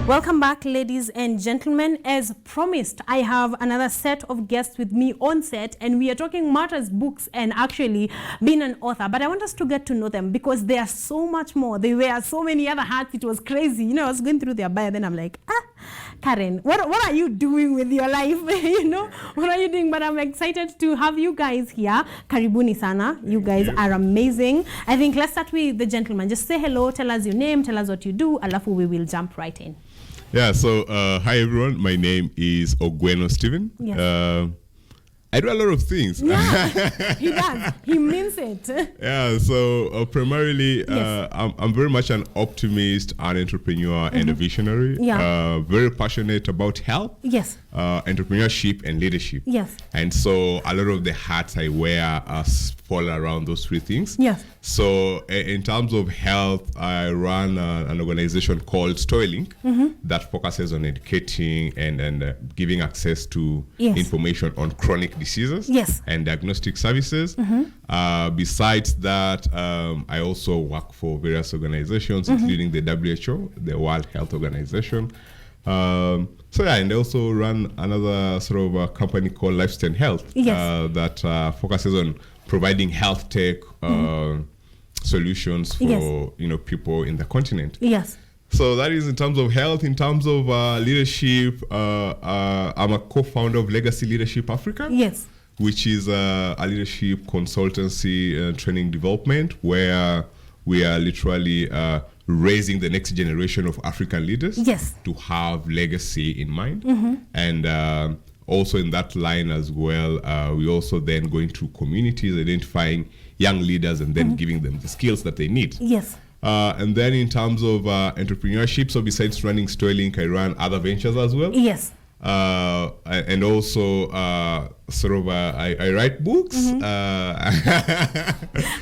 Welcome back, ladies and gentlemen. As promised, I have another set of guests with me on set, and we are talking matters, books, and actually being an author. But I want us to get to know them because they are so much more. They wear so many other hats. It was crazy. You know, I was going through their bio, then I'm like, Karen, what are you doing with your life? You know, what are you doing? But I'm excited to have you guys here. Karibuni sana. You guys are amazing. I think let's start with the gentleman. Just say hello, tell us your name, tell us what you do, alafu we will jump right in. Yeah, so hi everyone. My name is Ogweno Stephen. Yes. I do a lot of things. Yeah, he does. He means it. Yeah, so primarily Yes. I'm very much an optimist, an entrepreneur, and a visionary. Yeah. Very passionate about health, Yes. entrepreneurship, and leadership. Yes. And so a lot of the hats I wear fall around those three things. Yes. So in terms of health, I run an organization called Stoylink that focuses on educating and giving access to Yes. information on chronic diseases Yes. and diagnostic services. Besides that, I also work for various organizations, including the WHO, the World Health Organization. So yeah, and I also run another sort of a company called Lifestyle Health Yes. that focuses on providing health tech solutions for people in the continent. Yes. So that is in terms of health. In terms of leadership, I'm a co-founder of Legacy Leadership Africa. Yes. Which is a leadership consultancy training development where we are literally raising the next generation of African leaders Yes. to have legacy in mind. And also in that line as well, we also then going to communities, identifying young leaders and then giving them the skills that they need. Yes. And then in terms of entrepreneurship, so besides running Stoylink, I run other ventures as well. Yes. And also I write books.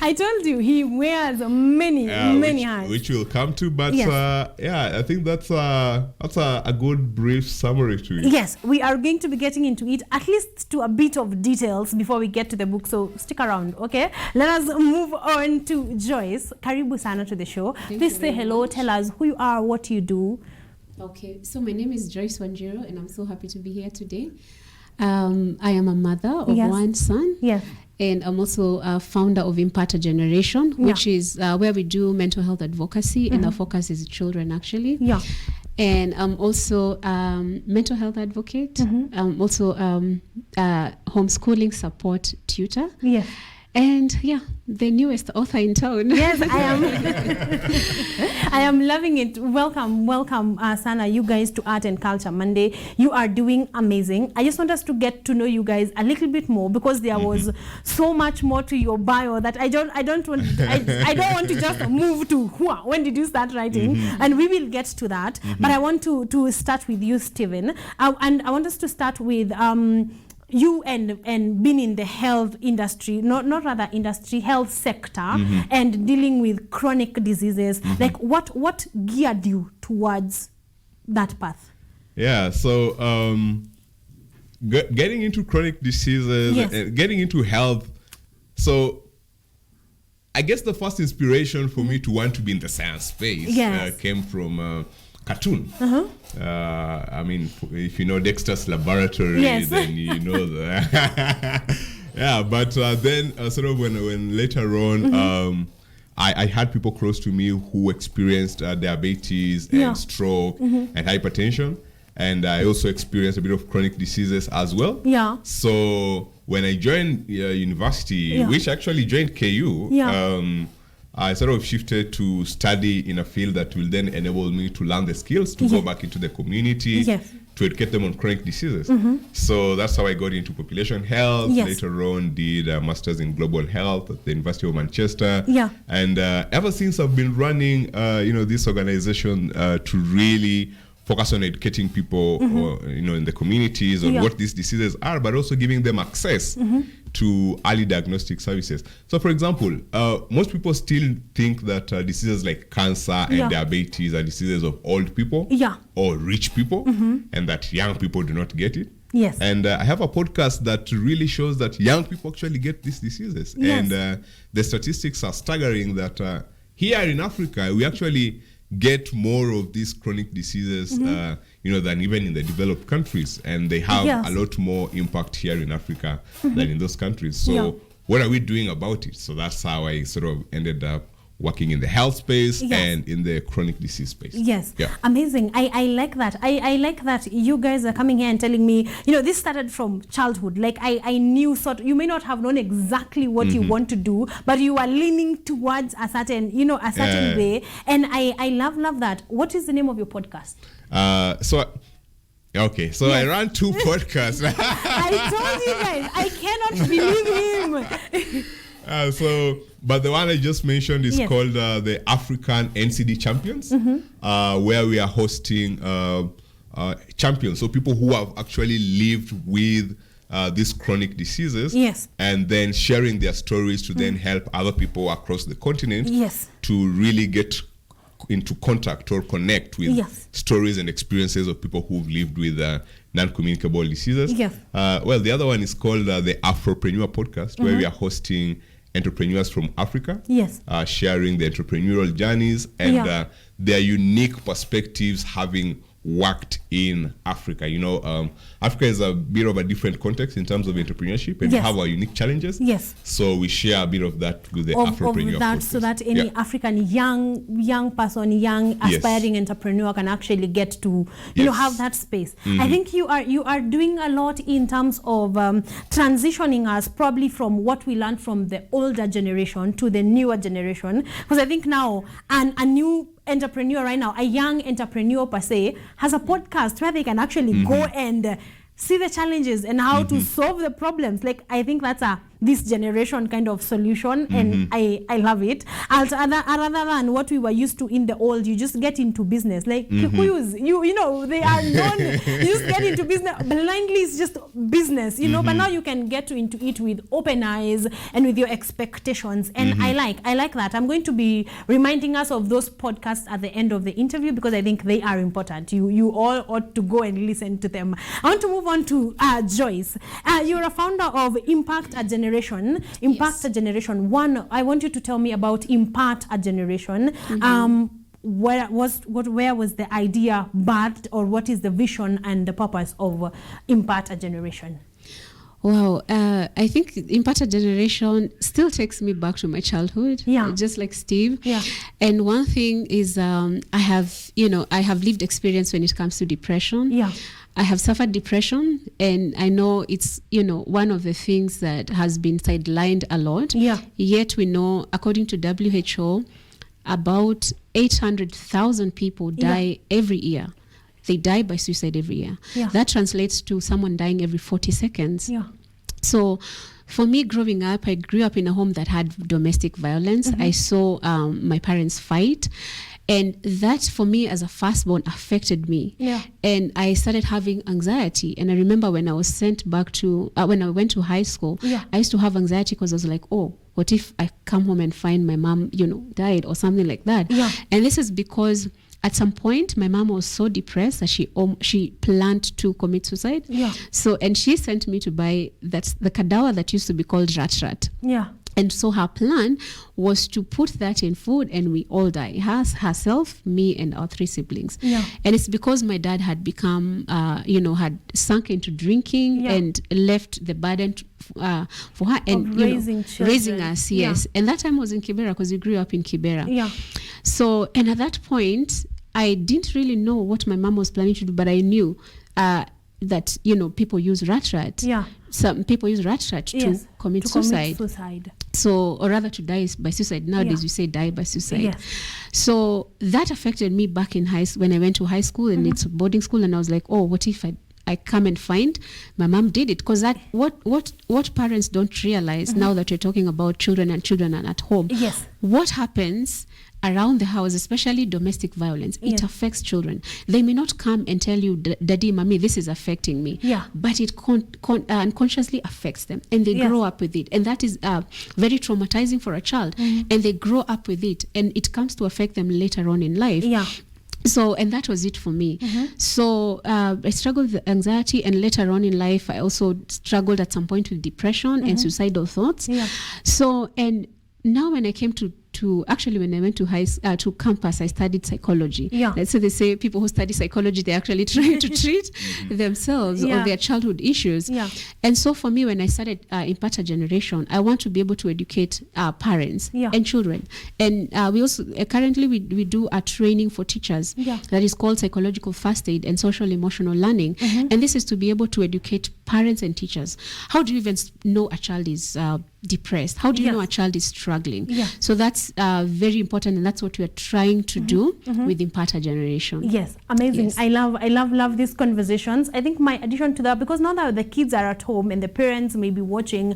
I told you he wears many hats. Which we'll come to, but Yes. I think that's a good brief summary to it. Yes, we are going to be getting into it, at least to a bit of details before we get to the book, so stick around, okay? Let us move on to Joyce. Karibu sana to the show. Please say hello, tell us who you are, what you do. Okay, so my name is Joyce Wanjiro, and I'm so happy to be here today. I am a mother of Yes. one son. Yes. And I'm also a founder of Impart a Generation, which is where we do mental health advocacy, and our focus is children, actually. Yeah. And I'm also mental health advocate. I'm also homeschooling support tutor. Yes. And the newest author in town. Yes, I am. I am loving it. Welcome, Sana, you guys to Art and Culture Monday. You are doing amazing. I just want us to get to know you guys a little bit more because there was so much more to your bio that I don't want to just move to when did you start writing, and we will get to that. But I want to start with you, Stephen, and I want us to start with you and being in the health industry, health sector, and dealing with chronic diseases. Like what geared you towards that path? Yeah, so getting into chronic diseases, getting into health. So I guess the first inspiration for me to want to be in the science space came from cartoon. I mean, if you know Dexter's Laboratory, then you know that. Yeah, but then sort of when later on, I had people close to me who experienced diabetes and stroke and hypertension. And I also experienced a bit of chronic diseases as well. Yeah. So when I joined university, which actually joined KU, I sort of shifted to study in a field that will then enable me to learn the skills to go back into the community, to educate them on chronic diseases. So that's how I got into population health. Later on, did a master's in global health at the University of Manchester. And ever since, I've been running, this organization to really focus on educating people, in the communities on what these diseases are, but also giving them access to early diagnostic services. So, for example, most people still think that diseases like cancer and diabetes are diseases of old people or rich people, and that young people do not get it. Yes. And I have a podcast that really shows that young people actually get these diseases. And the statistics are staggering that here in Africa, we actually get more of these chronic diseases, than even in the developed countries. And they have a lot more impact here in Africa than in those countries. So what are we doing about it? So that's how I sort of ended up working in the health space and in the chronic disease space. Yes. Yeah. Amazing. I like that. I like that you guys are coming here and telling me, this started from childhood. Like I knew you may not have known exactly what you want to do, but you are leaning towards a certain way. And I love that. What is the name of your podcast? I ran 2 podcasts. I told you guys, I cannot believe him. But the one I just mentioned is called the African NCD Champions, where we are hosting champions, so people who have actually lived with these chronic diseases, and then sharing their stories to then help other people across the continent to really get into contact or connect with stories and experiences of people who've lived with non-communicable diseases. The other one is called the Afropreneur Podcast, where we are hosting entrepreneurs from Africa, sharing their entrepreneurial journeys and their unique perspectives having worked in Africa. Africa is a bit of a different context in terms of entrepreneurship, and we have our unique challenges. So we share a bit of that with the Afropreneur podcast. So that any African young person, young aspiring entrepreneur can actually get to have that space. I think you are doing a lot in terms of transitioning us probably from what we learned from the older generation to the newer generation, because I think now a new entrepreneur right now, a young entrepreneur per se, has a podcast where they can actually go and see the challenges and how to solve the problems. Like, I think that's this generation kind of solution, and I love it. Rather than what we were used to in the old, you just get into business. Like Kikuyus, they are known. You just get into business blindly. It's just business, But now you can get into it with open eyes and with your expectations. And I like that. I'm going to be reminding us of those podcasts at the end of the interview, because I think they are important. You all ought to go and listen to them. I want to move on to Joyce. You're a founder of Impact a Generation. Impact a Generation. One, I want you to tell me about Impact a Generation. Where was the idea birthed, or what is the vision and the purpose of Impact a Generation? Wow, I think Impact a Generation still takes me back to my childhood, just like Steve. And one thing is, I have lived experience when it comes to depression. I have suffered depression, and I know it's, one of the things that has been sidelined a lot. Yet we know, according to WHO, about 800,000 people die every year. They die by suicide every year. That translates to someone dying every 40 seconds. So for me, growing up, I grew up in a home that had domestic violence. I saw my parents fight. And that, for me, as a firstborn, affected me. And I started having anxiety. And I remember when I was sent back to, when I went to high school, I used to have anxiety because I was like, oh, what if I come home and find my mom, died or something like that? And this is because at some point, my mom was so depressed that she planned to commit suicide. So, and she sent me to buy the cadaver that used to be called rat. And so her plan was to put that in food and we all die. Herself, me, and our 3 siblings. And it's because my dad had become, had sunk into drinking and left the burden for her and raising us. And that time was in Kibera, because we grew up in Kibera. So, and at that point, I didn't really know what my mom was planning to do, but I knew that people use rat. Some people use rat to commit suicide. So, or rather to die by suicide. Nowadays we say die by suicide. So that affected me back in when I went to high school, and it's a boarding school, and I was like, oh, what if I come and find my mom did it? Because that what parents don't realize now that you're talking about children are at home. What happens around the house, especially domestic violence, it affects children. They may not come and tell you, Daddy, Mommy, this is affecting me. But it unconsciously affects them, and they grow up with it. And that is very traumatizing for a child. And they grow up with it, and it comes to affect them later on in life. So, and that was it for me. So I struggled with anxiety, and later on in life, I also struggled at some point with depression and suicidal thoughts. So, and now when I came to when I went to campus, I studied psychology. Yeah. Let's say they say people who study psychology, they're actually trying to treat themselves or their childhood issues. Yeah. And so for me, when I started Impata Generation, I want to be able to educate parents and children. And we also currently we do a training for teachers that is called psychological first aid and social emotional learning. And this is to be able to educate parents and teachers. How do you even know a child is depressed? How do you know a child is struggling? So that's very important, and that's what we are trying to do with Impata Generation. Yes, amazing. Yes. I love these conversations. I think my addition to that, because now that the kids are at home and the parents may be watching,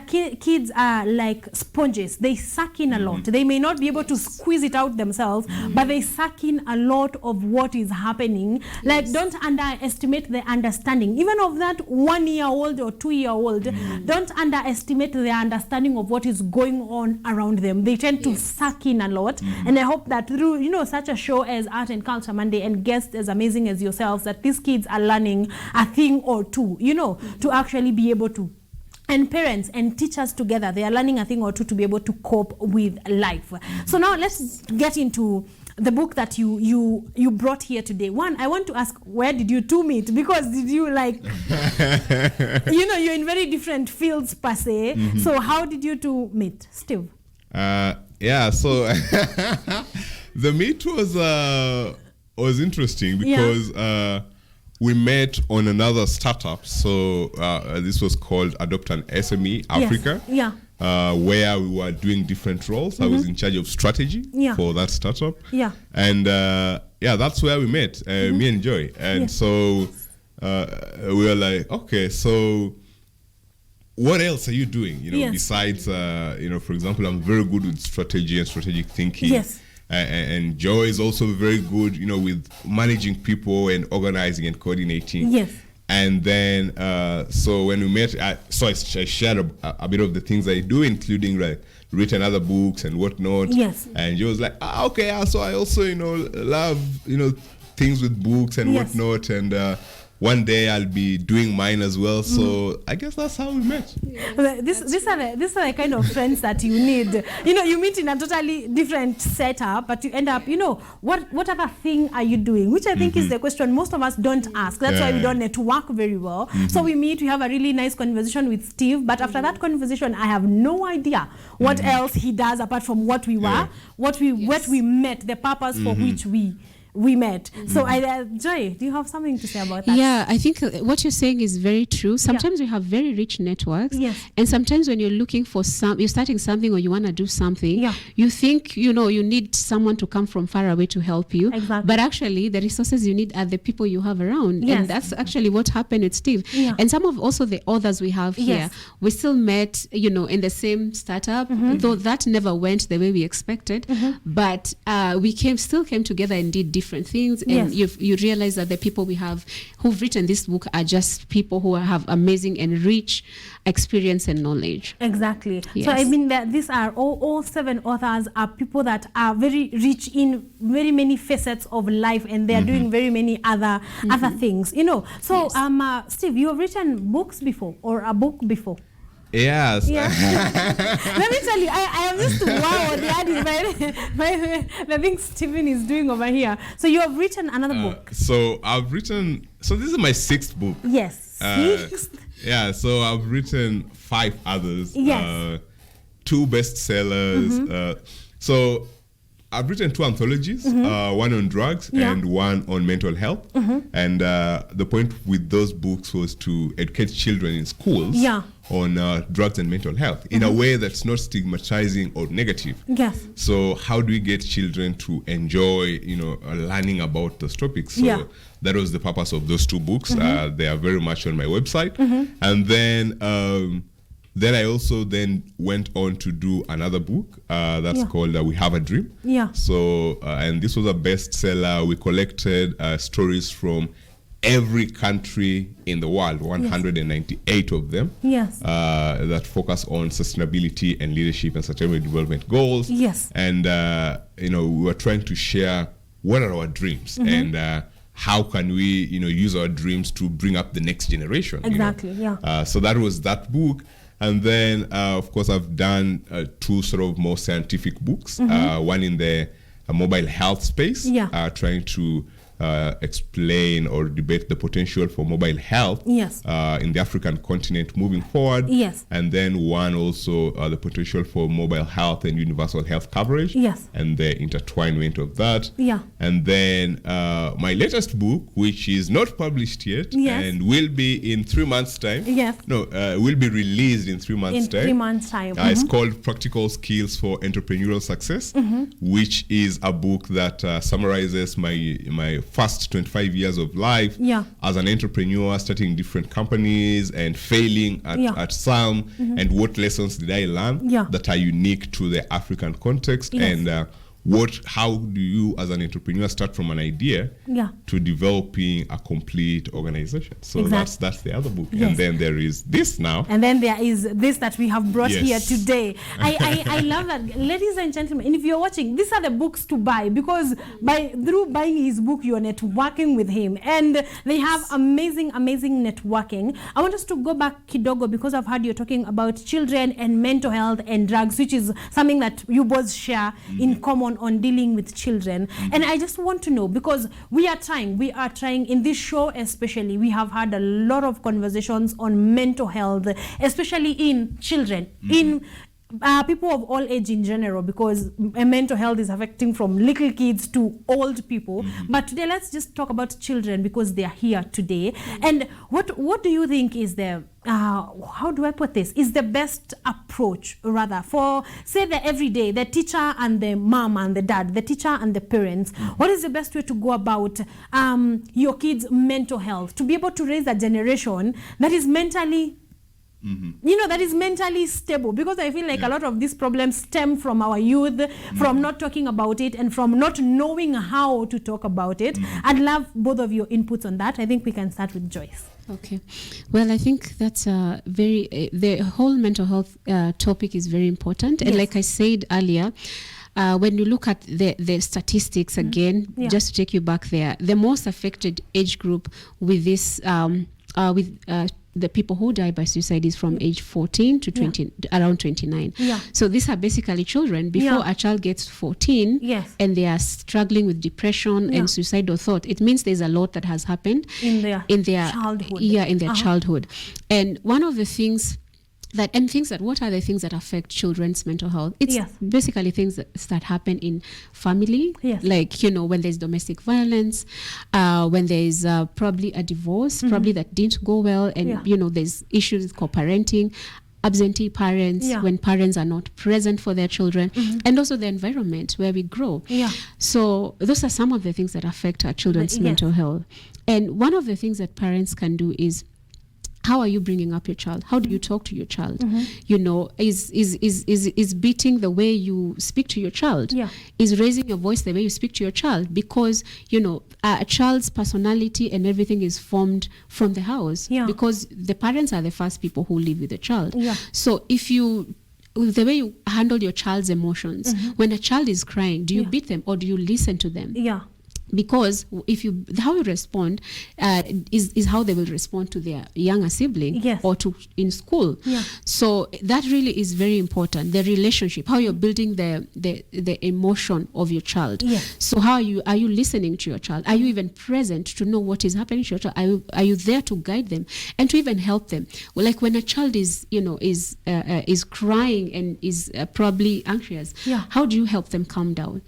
kids are like sponges. They suck in a lot. They may not be able to squeeze it out themselves, but they suck in a lot of what is happening. Like, don't underestimate the understanding, even of that 1-year-old or 2-year-old. Don't underestimate their understanding of what is going on around them. They tend to suck in a lot. And I hope that through, such a show as Art and Culture Monday and guests as amazing as yourselves, that these kids are learning a thing or two, to actually be able to. And parents and teachers together, they are learning a thing or two to be able to cope with life. So now let's get into the book that you brought here today. One, I want to ask, where did you two meet? Because did you you're in very different fields per se. So how did you two meet, Steve? So the meet was interesting because we met on another startup. So this was called Adopt an SME Africa. Yes. Where we were doing different roles. I was in charge of strategy for that startup. Yeah. And that's where we met, me and Joy. And so we were like, okay, so what else are you doing? Besides, for example, I'm very good with strategy and strategic thinking. Yes. And Joy is also very good, with managing people and organizing and coordinating. Yes. And then, so when we met, I shared a bit of the things I do, including written other books and whatnot. Yes. And she was like, okay. So I also, love, things with books and whatnot. And one day I'll be doing mine as well. So I guess that's how we met. These are the kind of friends that you need. You meet in a totally different setup, but you end up, what other thing are you doing? Which I think is the question most of us don't ask. That's why we don't network very well. So we meet, we have a really nice conversation with Steve, but after that conversation, I have no idea what else he does apart from what we were, what we met, the purpose for which we met. So Joy, do you have something to say about that? Yeah, I think what you're saying is very true. Sometimes we have very rich networks. Yes. And sometimes when you're looking for you're starting something or you want to do something, you think, you need someone to come from far away to help you. Exactly. But actually the resources you need are the people you have around. Yes. And that's actually what happened with Steve. Yeah. And some of also the others we have here, we still met, in the same startup, though that never went the way we expected. But we still came together and did different things, and you realize that the people we have who've written this book are just people who have amazing and rich experience and knowledge. Exactly. Yes. So I mean that these are all 7 authors are people that are very rich in very many facets of life, and they are doing very many other things. So Steve, you have written books before or a book before? Yes. Yeah. Let me tell you, I am just by the thing Stephen is doing over here. So you have written another book. So this is my 6th book. Yes. 6th? Yeah, so I've written 5 others. Yes. 2 bestsellers. So I've written 2 anthologies, one on drugs and one on mental health. And the point with those books was to educate children in schools on drugs and mental health in a way that's not stigmatizing or negative. Yes. So how do we get children to enjoy, learning about those topics? So that was the purpose of those 2 books. They are very much on my website. And then I also went on to do another book that's called We Have a Dream. Yeah. So, and this was a bestseller. We collected stories from every country in the world, 198 of them, that focus on sustainability and leadership and sustainable development goals. Yes. And, we were trying to share what are our dreams and how can we, use our dreams to bring up the next generation. Exactly, So that was that book. And then, of course, I've done 2 sort of more scientific books. One in the mobile health space, trying to explain or debate the potential for mobile health in the African continent moving forward. And then one also the potential for mobile health and universal health coverage and the intertwinement of that. And then my latest book, which is not published yet and will be in 3 months' time. Will be released in 3 months' time. 3 months' time. It's called Practical Skills for Entrepreneurial Success, which is a book that summarizes my first 25 years of life as an entrepreneur, starting different companies and failing at some, and what lessons did I learn that are unique to the African context, and how do you as an entrepreneur start from an idea to developing a complete organization. So that's the other book. And then there is this now. And then there is this that we have brought here today. I love that. Ladies and gentlemen, if you're watching, these are the books to buy, because through buying his book, you're networking with him. And they have amazing networking. I want us to go back kidogo, because I've heard you talking about children and mental health and drugs, which is something that you both share in common on dealing with children. And I just want to know, because we are trying in this show especially, we have had a lot of conversations on mental health, especially in children, in people of all age in general, because mental health is affecting from little kids to old people. But today, let's just talk about children, because they are here today. And what do you think is the how do I put this, is the best approach, rather, for, say, the everyday, the teacher and the mom and the dad, the teacher and the parents? What is the best way to go about your kids' mental health, to be able to raise a generation that is mentally that is mentally stable? Because I feel like a lot of these problems stem from our youth, from not talking about it, and from not knowing how to talk about it. I'd love both of your inputs on that. I think we can start with Joyce. Okay. Well, I think that's the whole mental health topic is very important. And like I said earlier, when you look at the statistics again, just to take you back there, the most affected age group with this, the people who die by suicide is from age 14 to 20, around 29. So these are basically children before a child gets 14 and they are struggling with depression and suicidal thought. It means there's a lot that has happened in their childhood. In their childhood. And one of the things what are the things that affect children's mental health? It's basically things that happen in family, like, when there's domestic violence, when there's probably a divorce, probably that didn't go well, and, there's issues with co-parenting, absentee parents, when parents are not present for their children, and also the environment where we grow. So those are some of the things that affect our children's mental health. And one of the things that parents can do is, how are you bringing up your child? How do you talk to your child? Is beating the way you speak to your child? Is raising your voice the way you speak to your child? Because, a child's personality and everything is formed from the house, because the parents are the first people who live with the child. So the way you handle your child's emotions, when a child is crying, do you beat them or do you listen to them? Because how you respond is how they will respond to their younger sibling or in school. So that really is very important. The relationship, how you're building the emotion of your child. So how are you listening to your child? Are you even present to know what is happening to your child? Are you there to guide them and to even help them? Well, like when a child is crying and is probably anxious, how do you help them calm down?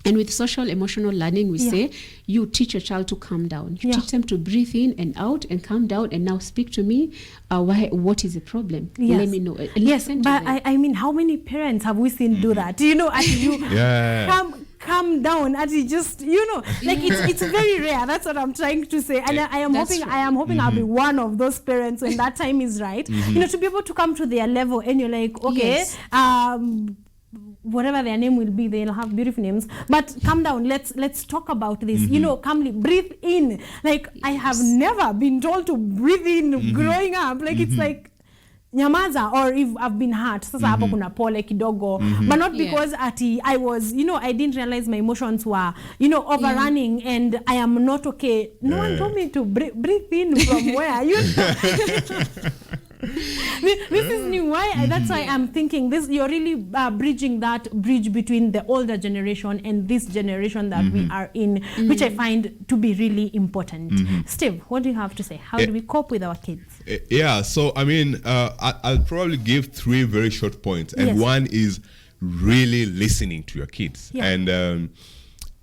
And with social emotional learning, we say you teach your child to calm down. You teach them to breathe in and out and calm down, and now speak to me. What is the problem? Let me know. But I mean, how many parents have we seen do that? Calm down, and you just, like it's very rare. That's what I'm trying to say. And I am hoping I'll be one of those parents when that time is right. To be able to come to their level, and you're like, okay, whatever their name will be, they'll have beautiful names, but calm down, let's talk about this. Calmly breathe in. Like, I have never been told to breathe in growing up. Like, it's like nyamaza, or if I've been hurt, sasa hapo kuna pole kidogo, but not because I was, I didn't realize my emotions were, overrunning, and I am not okay. No one told me to breathe in from where, This is new. Why? That's why I'm thinking this. You're really bridging that bridge between the older generation and this generation that we are in, which I find to be really important. Steve, what do you have to say? How do we cope with our kids? Yeah. So I mean, I'll probably give 3 very short points, and one is really listening to your kids.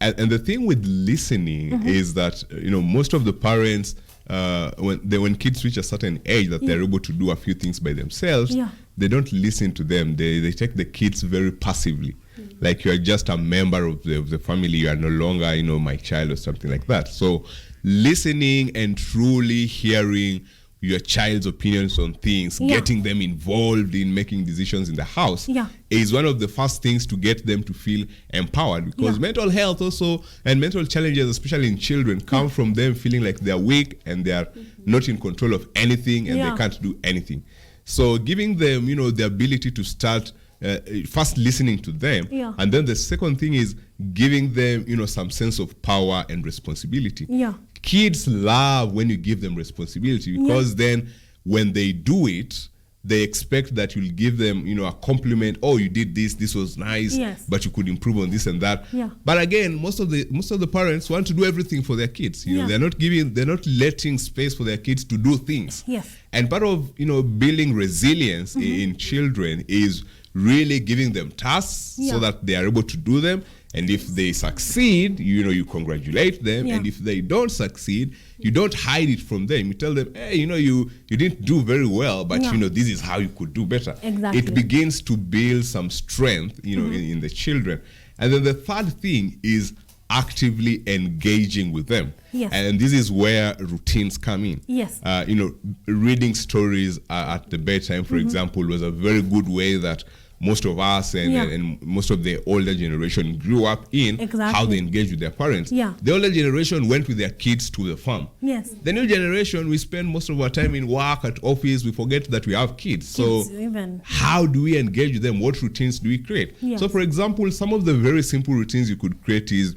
And the thing with listening is that most of the parents, when kids reach a certain age that they're able to do a few things by themselves, they don't listen to them. They take the kids very passively, like you are just a member of the family. You are no longer my child or something like that. So listening and truly hearing your child's opinions on things, getting them involved in making decisions in the house is one of the first things to get them to feel empowered, because mental health also and mental challenges, especially in children, come from them feeling like they're weak and they are not in control of anything and they can't do anything. So giving them, the ability to start first listening to them, and then the second thing is giving them, some sense of power and responsibility. Kids love when you give them responsibility, because then when they do it, they expect that you'll give them, a compliment. Oh, you did this was nice, but you could improve on this and that. But again, most of the parents want to do everything for their kids. They're not letting space for their kids to do things. And part of building resilience in children is really giving them tasks so that they are able to do them. And if they succeed, you congratulate them. And if they don't succeed, you don't hide it from them. You tell them, hey, you didn't do very well, but this is how you could do better. Exactly. It begins to build some strength, in the children. And then the third thing is actively engaging with them. And this is where routines come in. Reading stories at the bedtime, for example, was a very good way that most of us and most of the older generation grew up in, how they engage with their parents. The older generation went with their kids to the farm. The new generation, we spend most of our time in work, at office. We forget that we have kids. So how do we engage with them? What routines do we create? So for example, some of the very simple routines you could create is,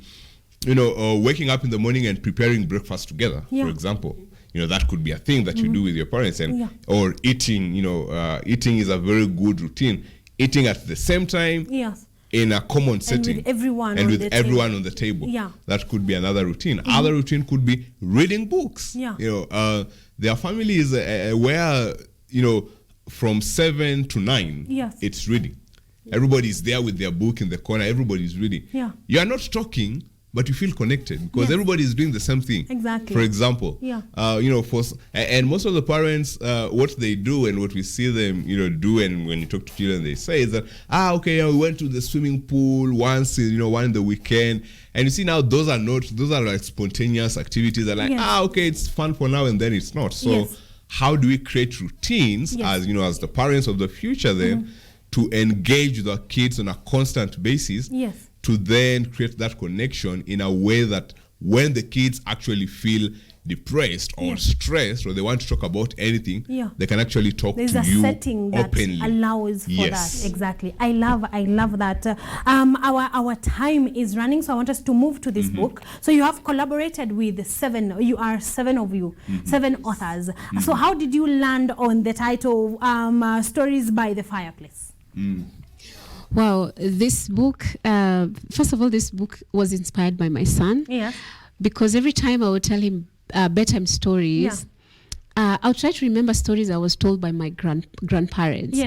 waking up in the morning and preparing breakfast together, for example. That could be a thing that you do with your parents, and or eating. Eating is a very good routine. Eating at the same time, in a common setting, with everyone on the table. That could be another routine. Other routine could be reading books. There are families where from 7 to 9, it's reading. Everybody's there with their book in the corner. Everybody's reading. You are not talking, but you feel connected because everybody is doing the same thing. Exactly. For example, and most of the parents, what they do and what we see them, do, and when you talk to children, they say is that, we went to the swimming pool once, one in the weekend, and you see now those are like spontaneous activities. They're like, it's fun for now, and then it's not. So how do we create routines as as the parents of the future then to engage with our kids on a constant basis? To then create that connection in a way that when the kids actually feel depressed or stressed, or they want to talk about anything, they can actually talk to you openly. There's a setting that allows for that. Exactly. I love that. Our time is running, so I want us to move to this book. So you have collaborated with 7. You are 7 of you, 7 authors. So how did you land on the title, Stories by the Fireplace? Wow, this book, first of all, this book was inspired by my son. Because every time I would tell him bedtime stories, I'll try to remember stories I was told by my grandparents.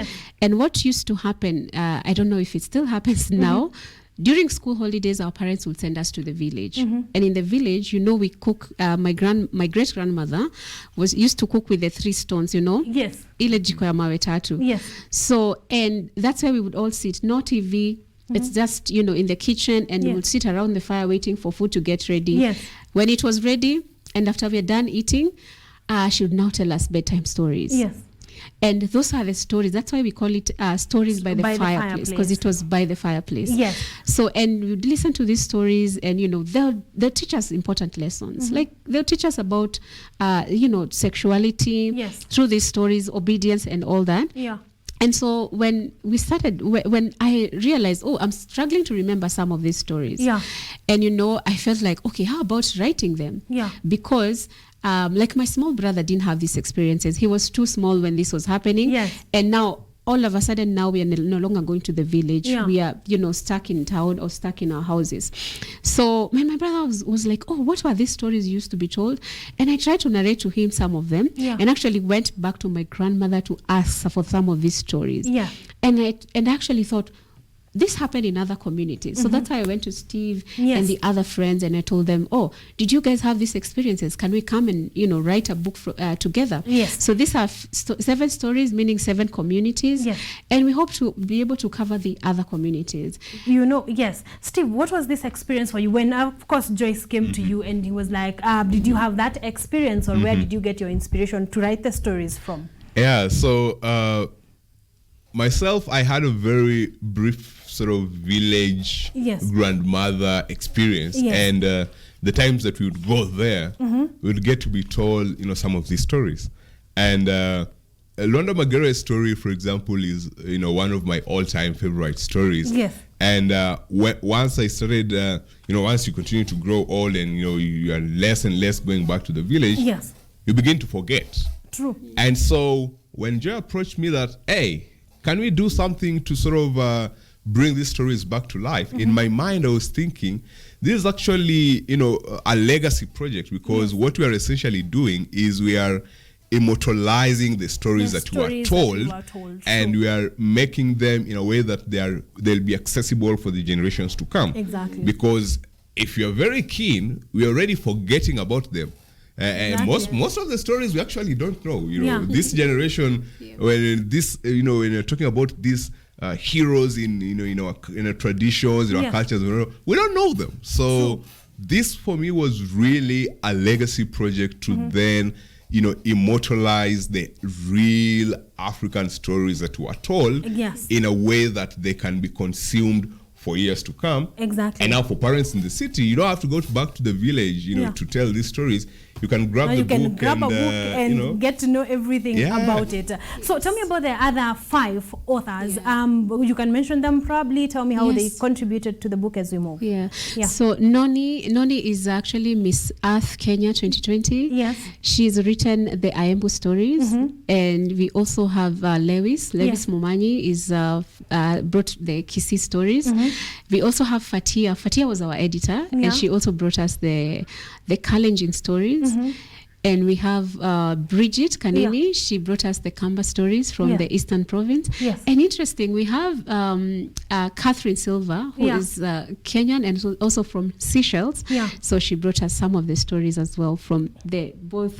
And what used to happen, I don't know if it still happens now, during school holidays, our parents would send us to the village. And in the village, we cook. My great-grandmother used to cook with the 3 stones, Ile jiko ya mawe tatu. So, and that's where we would all sit. No TV. It's just, in the kitchen, and we would sit around the fire waiting for food to get ready. When it was ready, and after we are done eating, she would now tell us bedtime stories. And those are the stories. That's why we call it Stories by the Fireplace, because it was by the fireplace. So, and we'd listen to these stories, and, they'll teach us important lessons. Like, they'll teach us about, sexuality through these stories, obedience and all that. And so when we started, when I realized, I'm struggling to remember some of these stories. Yeah. And, I felt like, okay, how about writing them? Yeah. Because like my small brother didn't have these experiences. He was too small when this was happening. Yes. And now, all of a sudden, now we are no longer going to the village. Yeah. We are, stuck in town or stuck in our houses. So my brother was like, what were these stories used to be told? And I tried to narrate to him some of them, and actually went back to my grandmother to ask for some of these stories. Yeah. And I actually thought, this happened in other communities. So that's why I went to Steve and the other friends, and I told them, did you guys have these experiences? Can we come and, write a book together? Yes. So these are 7 stories, meaning 7 communities. Yes. And we hope to be able to cover the other communities. Yes. Steve, what was this experience for you? When, of course, Joyce came to you and he was like, did you have that experience, or where did you get your inspiration to write the stories from? Yeah, so myself, I had a very brief sort of village grandmother experience, and the times that we would go there, we would get to be told, some of these stories. And Londa Magere's story, for example, is one of my all-time favorite stories. Yes. And once I started, once you continue to grow old and you are less and less going back to the village, you begin to forget. True. And so when Joy approached me that, hey, can we do something to sort of bring these stories back to life? In my mind, I was thinking, this is actually, a legacy project, because what we are essentially doing is we are immortalizing the stories that were told, and we are making them in a way that they'll be accessible for the generations to come. Exactly. Because if you're very keen, we're already forgetting about them. And most of the stories we actually don't know. This generation, when you're talking about these heroes in our traditions, in our cultures, we don't know them. So this for me was really a legacy project to then immortalize the real African stories that were told in a way that they can be consumed for years to come. Exactly. And now for parents in the city, you don't have to go back to the village, to tell these stories. You can grab a book and get to know everything about it. So tell me about the other 5 authors. You can mention them probably. Tell me how they contributed to the book as we move. Yeah. So Noni is actually Miss Earth Kenya 2020. Yes. She's written the Aembu stories, and we also have Lewis Mumanyi is brought the Kisii stories. We also have Fatia. Fatia was our editor, and she also brought us the Kalenjin stories. And we have Bridget Kanini. She brought us the Kamba stories from the Eastern Province. Yes. And interesting, we have Catherine Silva, who is Kenyan and also from Seychelles. Yeah. So she brought us some of the stories as well from both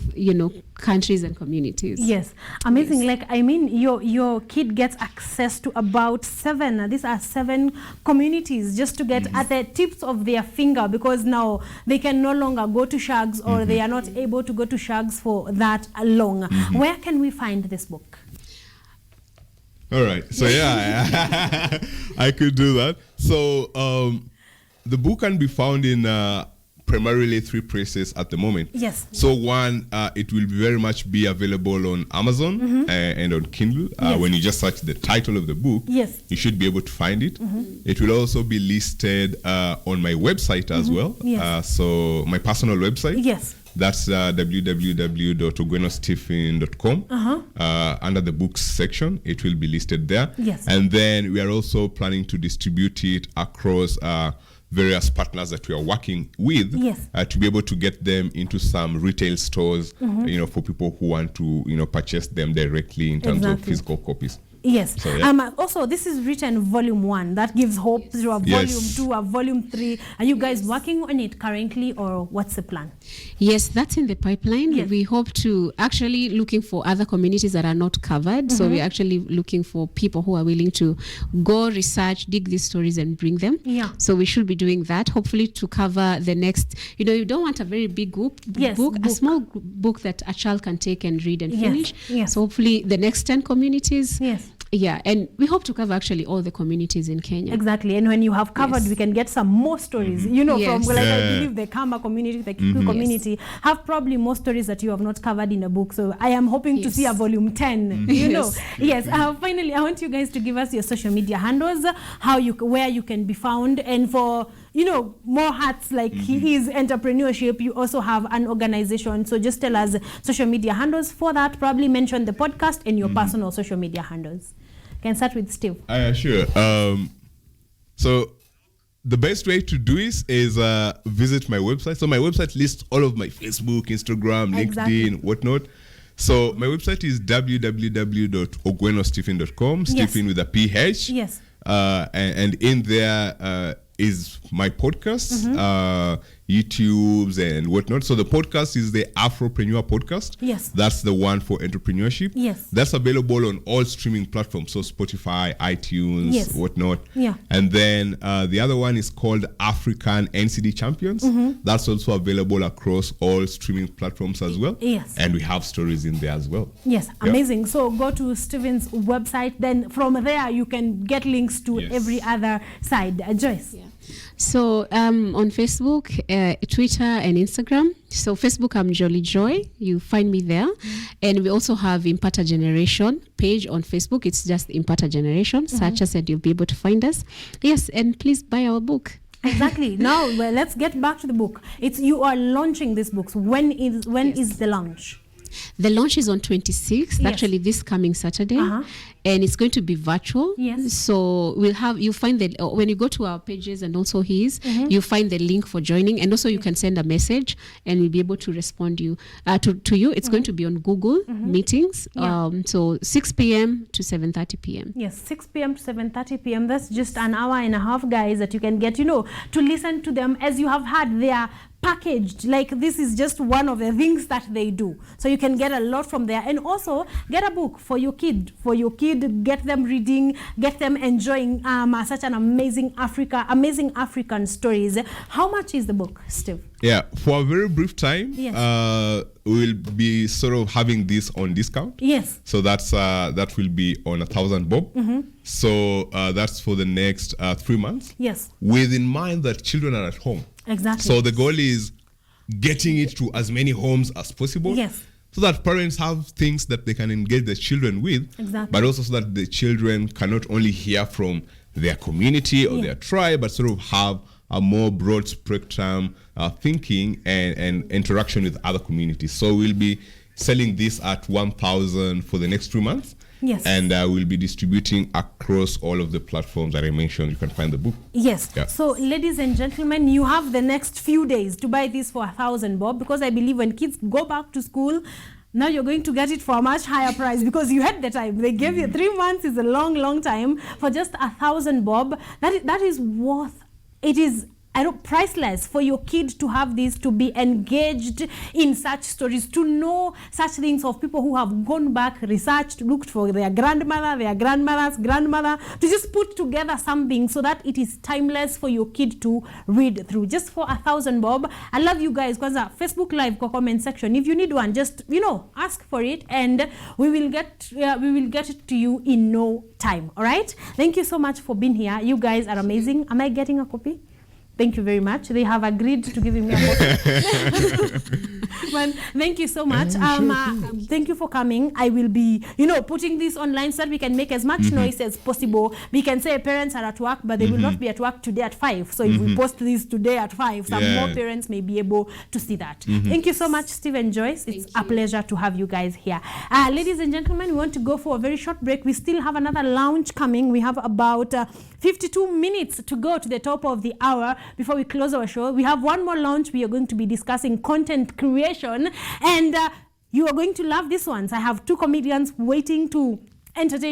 countries and communities. Yes, amazing. Yes. Like, I mean, your kid gets access to about 7. These are 7 communities just to get at the tips of their finger, because now they can no longer go to Shags, or they are not able to go to Shags for that long. Where can we find this book? All right. So I could do that. So the book can be found in primarily 3 places at the moment. Yes. So one, it will very much be available on Amazon and on Kindle. When you just search the title of the book, you should be able to find it. It will also be listed on my website as well. So my personal website. Yes. That's www.oguenostephen.com. Under the books section, it will be listed there. Yes. And then we are also planning to distribute it across various partners that we are working with, to be able to get them into some retail stores, for people who want to, purchase them directly in terms of physical copies. Yes. So, also, this is written volume 1. That gives hope to a volume 2, a volume 3. Are you guys working on it currently, or what's the plan? Yes, that's in the pipeline. Yes. We hope to actually looking for other communities that are not covered. So we're actually looking for people who are willing to go research, dig these stories and bring them. Yeah. So we should be doing that, hopefully to cover the next, you don't want a very big book, a small book that a child can take and read and finish. Yes. So hopefully the next 10 communities, Yeah, and we hope to cover actually all the communities in Kenya. Exactly, and when you have covered, we can get some more stories, from like I believe the Kamba community, the Kikuyu community have probably more stories that you have not covered in a book. So I am hoping to see a volume 10, finally, I want you guys to give us your social media handles, where you can be found, and for more hats like his entrepreneurship, you also have an organization. So just tell us social media handles for that. Probably mention the podcast and your personal social media handles. Can start with Steve. Sure. So the best way to do this is visit my website. So my website lists all of my Facebook, Instagram, LinkedIn, whatnot. So my website is www.ogwenostephen.com, Stephen with a PH. Yes. And in there is my podcast, YouTubes and whatnot. So the podcast is the Afropreneur podcast. Yes. That's the one for entrepreneurship. Yes. That's available on all streaming platforms. So Spotify, iTunes, whatnot. Yeah. And then the other one is called African NCD Champions. That's also available across all streaming platforms as well. Yes. And we have stories in there as well. Yes. Amazing. So go to Stephen's website. Then from there, you can get links to every other side. Joyce. Yeah. So on Facebook, Twitter and Instagram. So Facebook, I'm Jolly Joy. You find me there. And we also have Impata Generation page on Facebook. It's just Impata Generation. Search us and you'll be able to find us. Yes, and please buy our book. Exactly. Now, let's get back to the book. You are launching this book. When is the launch? The launch is on 26th, actually this coming Saturday, and it's going to be virtual. Yes. So you find that when you go to our pages and also his, you find the link for joining, and also you can send a message and we'll be able to respond to you. It's going to be on Google Meetings. So 6 p.m. to 7:30 p.m. Yes, 6 p.m. to 7:30 p.m. That's just an hour and a half, guys, that you can get, to listen to them. As you have had, they are packaged. Like, this is just one of the things that they do. So you can get a lot from there. And also get a book for your kid. Get them reading, get them enjoying such an amazing African stories. How much is the book, Steve? Yeah, for a very brief time, we'll be sort of having this on discount. Yes. So that will be on 1,000 bob. So that's for the next 3 months. Yes. With in mind that children are at home. Exactly. So the goal is getting it to as many homes as possible. Yes. So that parents have things that they can engage their children with. Exactly. But also so that the children can not only hear from their community or their tribe, but sort of have a more broad spectrum thinking and interaction with other communities. So we'll be selling this at 1,000 for the next 3 months. Yes. And we'll be distributing across all of the platforms that I mentioned. You can find the book. Yes. Yeah. So, ladies and gentlemen, you have the next few days to buy this for 1,000 bob, because I believe when kids go back to school, now you're going to get it for a much higher price because you had the time. They gave you 3 months is a long time for just 1,000 bob. That is worth. It is priceless for your kid to have this, to be engaged in such stories, to know such things of people who have gone back, researched, looked for their grandmother, their grandmother's grandmother, to just put together something so that it is timeless for your kid to read through. Just for 1,000 bob. I love you guys. Kwanza Facebook Live comment section. If you need one, just ask for it, and we will get it to you in no time. All right. Thank you so much for being here. You guys are amazing. Am I getting a copy? Thank you very much. They have agreed to giving me a copy. Man, thank you so much. Thank you for coming. I will be, putting this online so that we can make as much noise as possible. We can say parents are at work, but they will not be at work today at 5. So if we post this today at 5, some more parents may be able to see that. Thank you so much, Steve and Joyce. It's a pleasure to have you guys here. Ladies and gentlemen, we want to go for a very short break. We still have another launch coming. We have about 52 minutes to go to the top of the hour before we close our show. We have one more launch. We are going to be discussing content creation, and you are going to love this one. I have 2 comedians waiting to entertain